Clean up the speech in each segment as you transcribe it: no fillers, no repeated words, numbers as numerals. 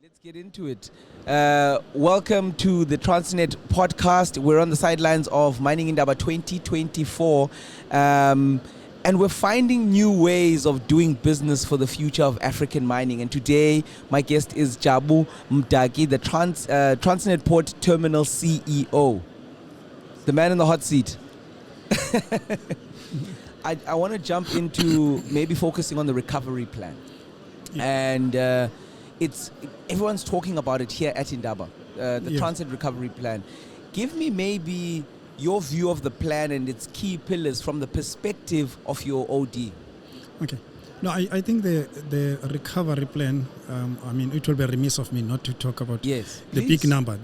Let's get into it. Welcome to the Transnet podcast. We're on the sidelines of Mining Indaba 2024, and we're finding new ways of doing business for the future of African mining. And today, my guest is Jabu Mdaki, the Transnet Port Terminal CEO, the man in the hot seat. I want to jump into maybe focusing on the recovery plan. Yeah. And everyone's talking about it here at Indaba, the Transnet recovery plan. Give me maybe your view of the plan and its key pillars from the perspective of your OD. Okay. No, I think the recovery plan, it will be remiss of me not to talk about the big number.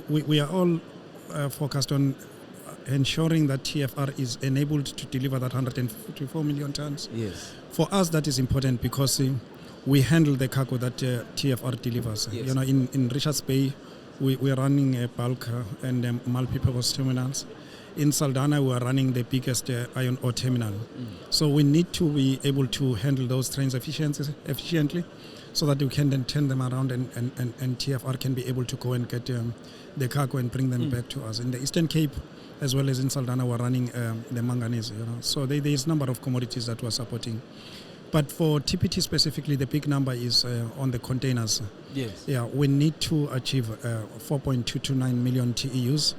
We are all focused on ensuring that TFR is enabled to deliver that 154 million tons. Yes. For us, that is important because we handle the cargo that TFR delivers. Yes. In Richards Bay, we are running a bulk and multi-purpose terminals. In Saldanha, we are running the biggest iron ore terminal. So we need to be able to handle those trains efficiently so that we can then turn them around and TFR can be able to go and get the cargo and bring them back to us. In the Eastern Cape, as well as in Saldanha, we're running the manganese. So there is a number of commodities that we're supporting. But for TPT specifically, the big number is on the containers. Yes. Yeah, we need to achieve 4.229 million TEUs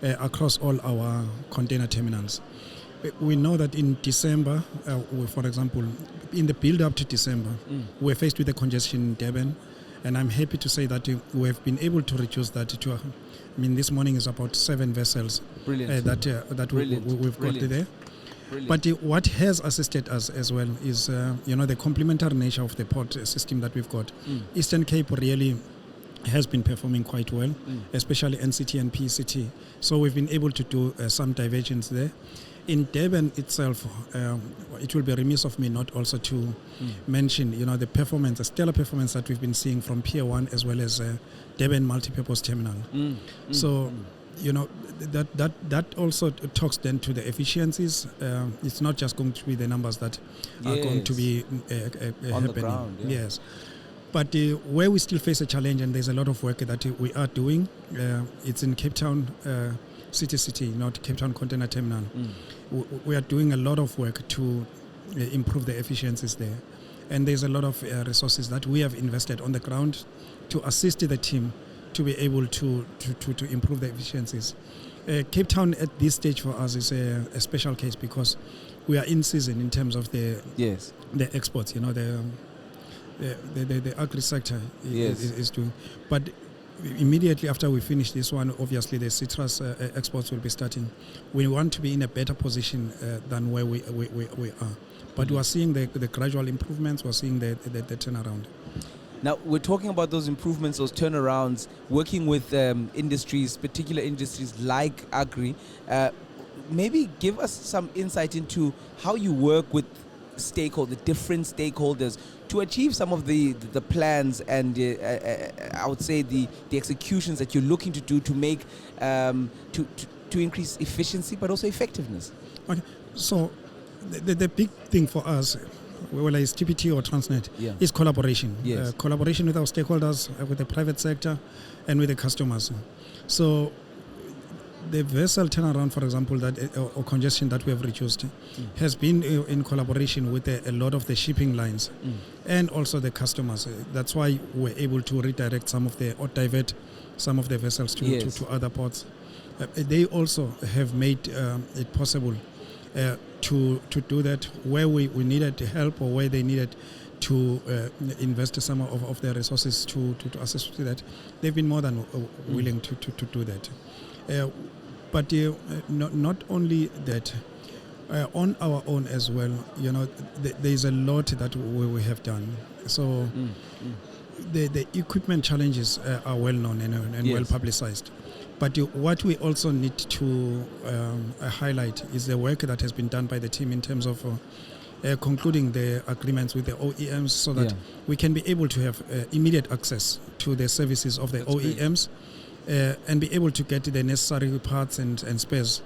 across all our container terminals. We know that in December, for example, in the build-up to December, we're faced with a congestion in Durban, and I'm happy to say that we have been able to reduce that to, this morning is about 7 vessels that we've got there. But what has assisted us as well is, the complementary nature of the port system that we've got. Eastern Cape really has been performing quite well, especially NCT and PCT. So we've been able to do some divergence there. In Durban itself, it will be remiss of me not also to mention, the stellar performance that we've been seeing from Pier 1 as well as Durban Multipurpose Terminal. That also talks then to the efficiencies. It's not just going to be the numbers that are going to be on happening. The ground, Yes. But where we still face a challenge, and there's a lot of work that we are doing, it's in Cape Town City, not Cape Town Container Terminal. We are doing a lot of work to improve the efficiencies there. And there's a lot of resources that we have invested on the ground to assist the team to be able to improve the efficiencies. Cape Town at this stage for us is a special case because we are in season in terms of the exports. The agri sector is doing. But immediately after we finish this one, obviously the citrus exports will be starting. We want to be in a better position than where we are. But we are seeing the gradual improvements. We're seeing the turnaround. Now, we're talking about those improvements, those turnarounds, working with industries, particular industries like agri. Maybe give us some insight into how you work with different stakeholders to achieve some of the plans and I would say the executions that you're looking to do to make, to increase efficiency but also effectiveness. Okay, so the big thing for us, whether it's TPT or Transnet, is collaboration. Yes. Collaboration with our stakeholders, with the private sector, and with the customers. So the vessel turnaround, for example, or congestion that we have reduced has been in collaboration with a lot of the shipping lines and also the customers. That's why we're able to redirect divert some of the vessels to other ports. They also have made it possible to do that where we needed help or where they needed to invest some of their resources to assist with that. They've been more than willing to do that. But not only that, on our own as well, there's a lot that we have done. So the equipment challenges are well known and well publicized. But what we also need to highlight is the work that has been done by the team in terms of concluding the agreements with the OEMs so that we can be able to have immediate access to the services of the OEMs and be able to get the necessary parts and spares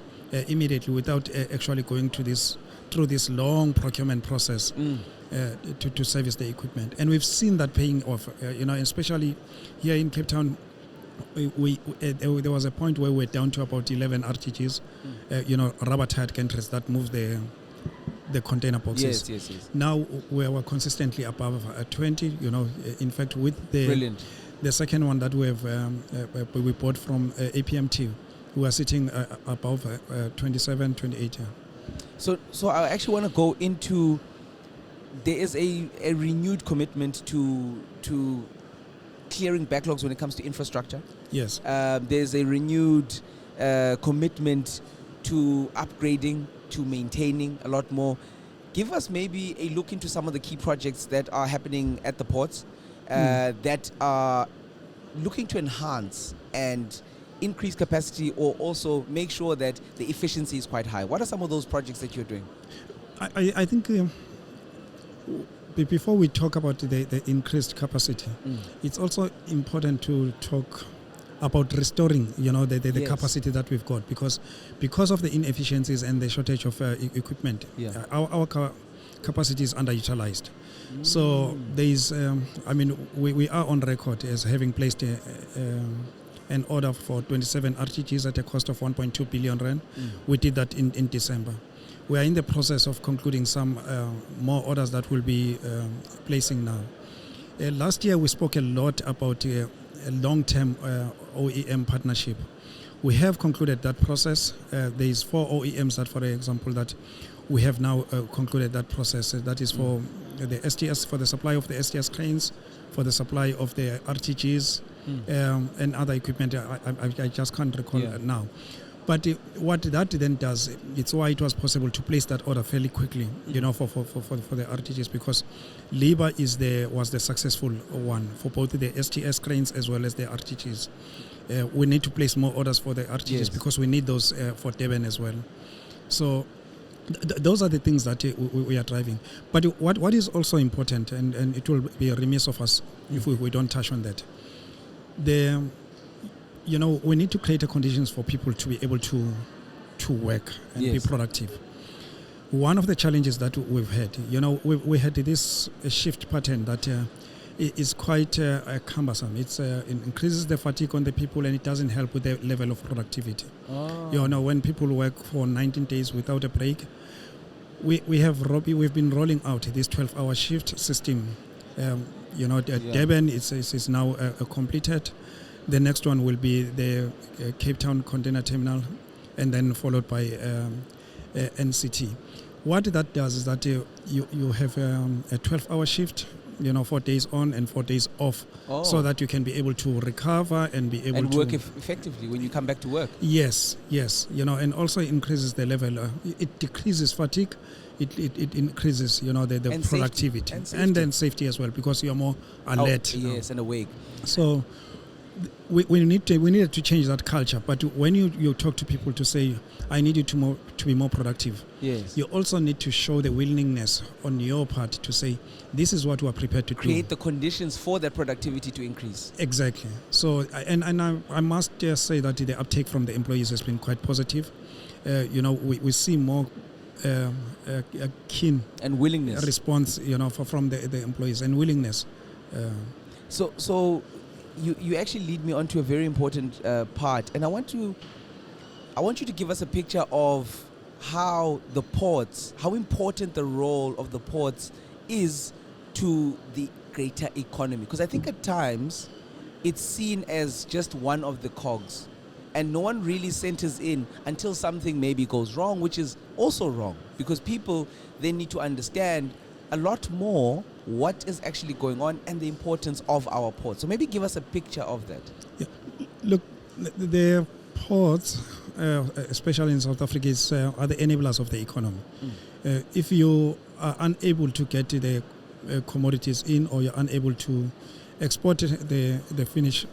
immediately without actually going through this long procurement process to service the equipment. And we've seen that paying off, especially here in Cape Town. There was a point where we were down to about 11 RTGs, rubber-tired gantries that move the container boxes. Yes. Now we are consistently above 20. In fact, with the second one that we bought from APMT, we are sitting above 27, 28. Yeah. So I actually want to go into. There is a renewed commitment to clearing backlogs when it comes to infrastructure. Yes. There's a renewed commitment to upgrading, to maintaining a lot more. Give us maybe a look into some of the key projects that are happening at the ports that are looking to enhance and increase capacity, or also make sure that the efficiency is quite high. What are some of those projects that you're doing? I think before we talk about the increased capacity, it's also important to talk about restoring, the capacity that we've got, because of the inefficiencies and the shortage of equipment, our capacity is underutilized. So there is, we are on record as having placed an order for 27 RTGs at a cost of 1.2 billion rand. We did that in December. We are in the process of concluding some more orders that we'll be placing now. Last year we spoke a lot about a long-term OEM partnership. We have concluded that process. There is 4 OEMs that, for example, that we have now concluded that process. That is for the STS, for the supply of the STS cranes, for the supply of the RTGs, and other equipment. I just can't recall now. But what that then does, it's why it was possible to place that order fairly quickly, for the RTGs, because Liba was the successful one for both the STS cranes as well as the RTGs. We need to place more orders for the RTGs because we need those for Durban as well. So those are the things that we are driving. But what is also important, and it will be remiss of us if we don't touch on that, we need to create the conditions for people to be able to work and be productive. One of the challenges that we've had, we had this shift pattern that is quite cumbersome. It increases the fatigue on the people, and it doesn't help with the level of productivity. When people work for 19 days without a break, we've been rolling out this 12-hour shift system. Durban is now completed. The next one will be the Cape Town Container Terminal, and then followed by NCT. What that does is that you have a 12-hour shift, 4 days on and 4 days off, so that you can be able to recover and be able to work effectively when you come back to work. Yes, and also increases the level. It decreases fatigue. It increases, the productivity and then safety as well, because you are more alert. And awake. So we needed to change that culture. But when you talk to people to say, I need you to be more productive, you also need to show the willingness on your part to say, this is what we are prepared to create the conditions for that productivity to increase. Exactly. So and I must say that the uptake from the employees has been quite positive. We see more a keen and willingness response, from the employees, and willingness. So you actually lead me on to a very important part, and I want you to give us a picture of how important the role of the ports is to the greater economy, because I think at times it's seen as just one of the cogs, and no one really centers in until something maybe goes wrong, which is also wrong, because people then need to understand a lot more what is actually going on and the importance of our ports. So maybe give us a picture of that. Yeah. Look, the ports, especially in South Africa, are the enablers of the economy. If you are unable to get the commodities in, or you're unable to export the finished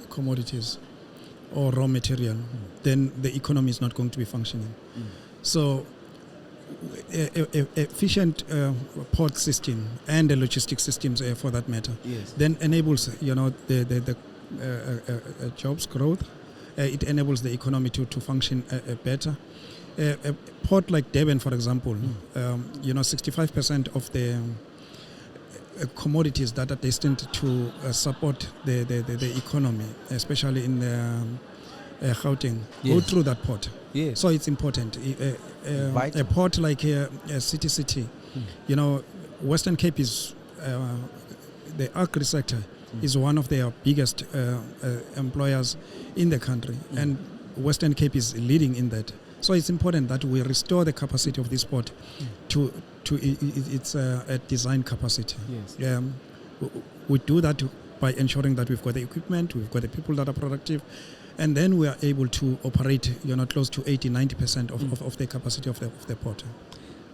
commodities or raw material, then the economy is not going to be functioning. So efficient port system and the logistics systems, for that matter, then enables the jobs growth. It enables the economy to function better. A port like Durban, for example, 65% of the commodities that are destined to support the economy, especially in Gauteng, go through that port. Yes. So it's important. A port like City, Western Cape is the agri sector is one of their biggest employers in the country, and Western Cape is leading in that. So it's important that we restore the capacity of this port to its design capacity. Yes. We do that by ensuring that we've got the equipment, we've got the people that are productive, and then we are able to operate close to 80-90% of the capacity of the port.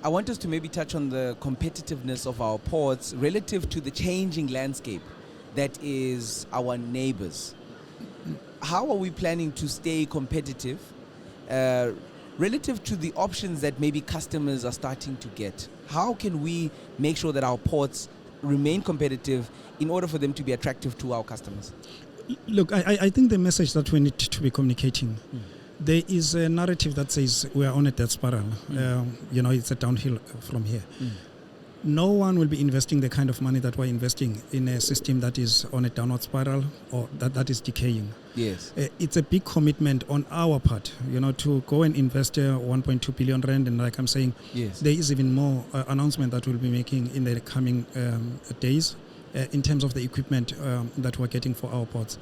I want us to maybe touch on the competitiveness of our ports relative to the changing landscape that is our neighbors. How are we planning to stay competitive relative to the options that maybe customers are starting to get? How can we make sure that our ports remain competitive in order for them to be attractive to our customers? Look, I think the message that we need to be communicating, there is a narrative that says we are on a death spiral. It's a downhill from here. No one will be investing the kind of money that we're investing in a system that is on a downward spiral or that is decaying. Yes. It's a big commitment on our part, to go and invest 1.2 billion rand. And like I'm saying, yes, there is even more announcement that we'll be making in the coming days in terms of the equipment that we're getting for our ports.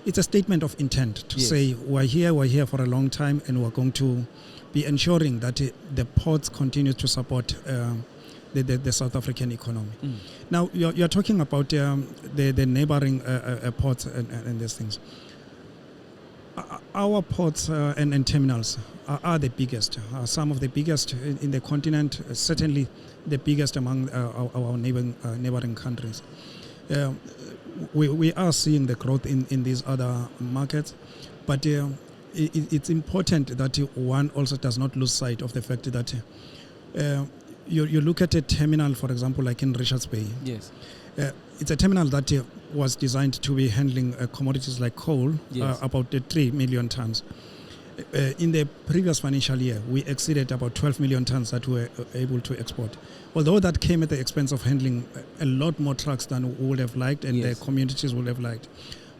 It's a statement of intent to say we're here for a long time, and we're going to be ensuring that the ports continue to support the South African economy. Now, you're talking about the neighboring ports and these things. Our ports and terminals are the biggest, some of the biggest in the continent, certainly the biggest among our neighboring countries. We are seeing the growth in these other markets, but it's important that one also does not lose sight of the fact that you look at a terminal, for example, like in Richards Bay. Yes. It's a terminal that was designed to be handling commodities like coal, about 3 million tons. In the previous financial year, we exceeded about 12 million tons that we were able to export. Although that came at the expense of handling a lot more trucks than we would have liked and the communities would have liked.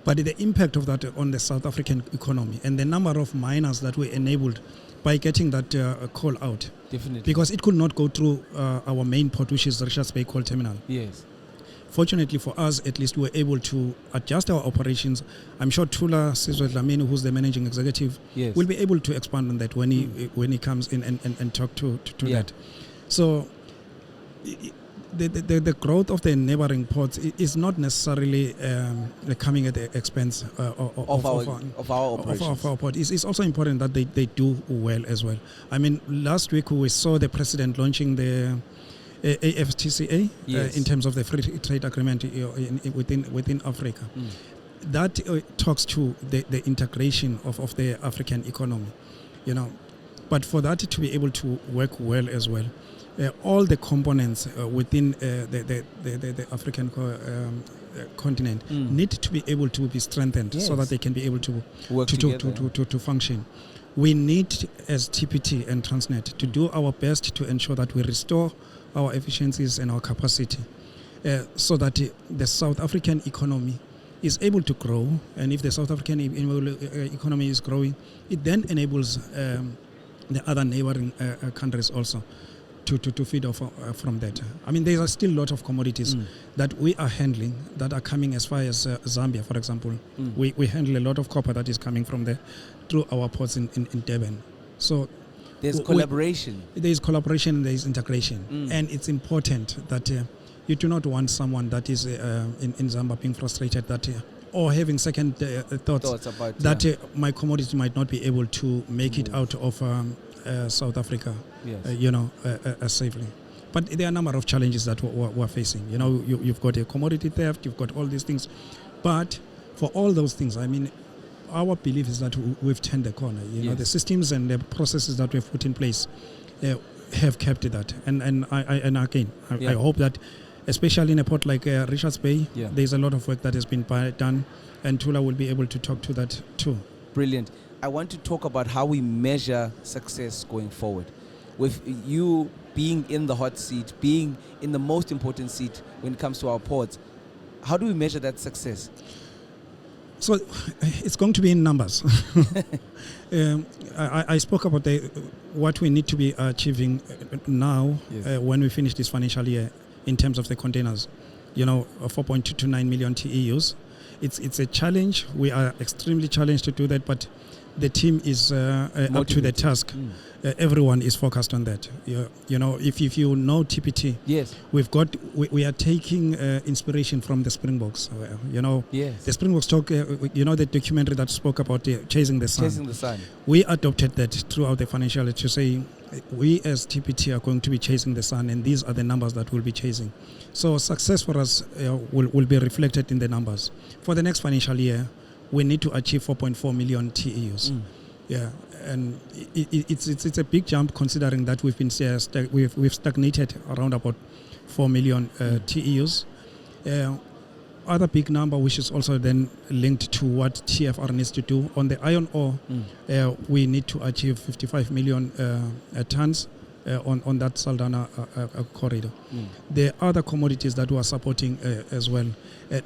But the impact of that on the South African economy and the number of miners that were enabled by getting that coal out. Definitely. Because it could not go through our main port, which is Richards Bay Coal Terminal. Yes. Fortunately for us, at least, we were able to adjust our operations. I'm sure Tula Sizwe Dlamini, who's the managing executive, will be able to expand on that when he comes in and talk to that. So the growth of the neighboring ports is not necessarily coming at the expense of our port. It's also important that they do well as well. I mean, last week we saw the president launching the AfCFTA in terms of the free trade agreement within Africa. That talks to the integration of the African economy, But for that to be able to work well as well, all the components within the African continent need to be able to be strengthened so that they can be able to work to function. We need, as TPT and Transnet, to do our best to ensure that we restore our efficiencies and our capacity so that the South African economy is able to grow. And if the South African economy is growing, it then enables the other neighboring countries also to feed off from that. I mean, there are still a lot of commodities that we are handling that are coming as far as Zambia, for example. We handle a lot of copper that is coming from there through our ports in Durban. So there's collaboration. There is collaboration, there is integration. And it's important that you do not want someone that is in Zambia being frustrated or having second thoughts about that my commodity might not be able to make it out of South Africa, safely. But there are a number of challenges that we're facing. You've got a commodity theft, you've got all these things. But for all those things, I mean, our belief is that we've turned the corner. The systems and the processes that we've put in place have kept that. And I hope that, especially in a port like Richards Bay, there's a lot of work that has been done, and Tula will be able to talk to that too. Brilliant. I want to talk about how we measure success going forward. With you being in the hot seat, being in the most important seat when it comes to our ports, how do we measure that success? So it's going to be in numbers. I spoke about what we need to be achieving now when we finish this financial year in terms of the containers. 4.229 million TEUs. It's a challenge. We are extremely challenged to do that, but the team is up to the task. Everyone is focused on that. If you know TPT, yes, we are taking inspiration from the Springboks. Yes. The Springboks talk. The documentary that spoke about chasing the sun. Chasing the sun. We adopted that throughout the financial year to say we as TPT are going to be chasing the sun, and these are the numbers that we'll be chasing. So success for us will be reflected in the numbers. For the next financial year, we need to achieve 4.4 million TEUs. Yeah, and it's a big jump considering that we've stagnated around about 4 million TEUs. Other big number, which is also then linked to what TFR needs to do on the iron ore, we need to achieve 55 million tons on that Saldanha corridor. The other commodities that we are supporting as well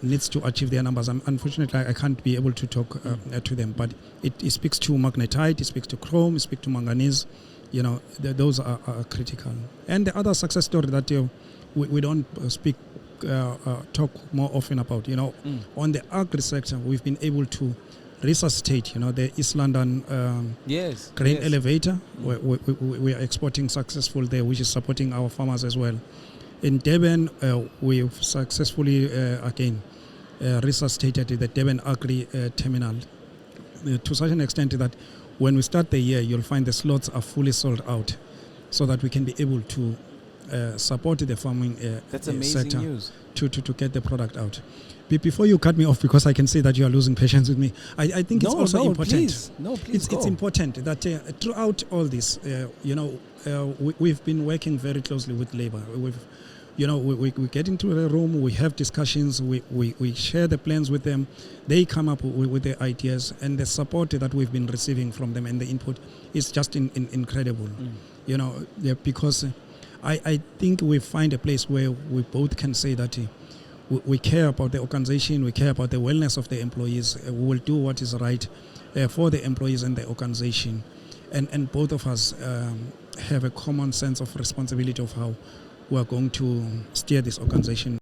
needs to achieve their numbers. Unfortunately, I can't be able to talk to them, but it speaks to magnetite, it speaks to chrome, it speaks to manganese. Those are critical. And the other success story that we don't talk more often about, on the agri sector, we've been able to resuscitate, the East London grain elevator. We are exporting successful there, which is supporting our farmers as well. In Durban, we've successfully again resuscitated the Durban Agri Terminal to such an extent that when we start the year, you'll find the slots are fully sold out, so that we can be able to support the farming That's amazing sector news. To get the product out. Before you cut me off, because I can see that you are losing patience with me, I think it's also important. Please it's important that throughout all this, we've been working very closely with labor. We get into the room, we have discussions, we share the plans with them. They come up with the ideas, and the support that we've been receiving from them and the input is just incredible. Because I think we find a place where we both can say that we care about the organization, we care about the wellness of the employees, we will do what is right for the employees and the organization. And both of us have a common sense of responsibility of how we are going to steer this organization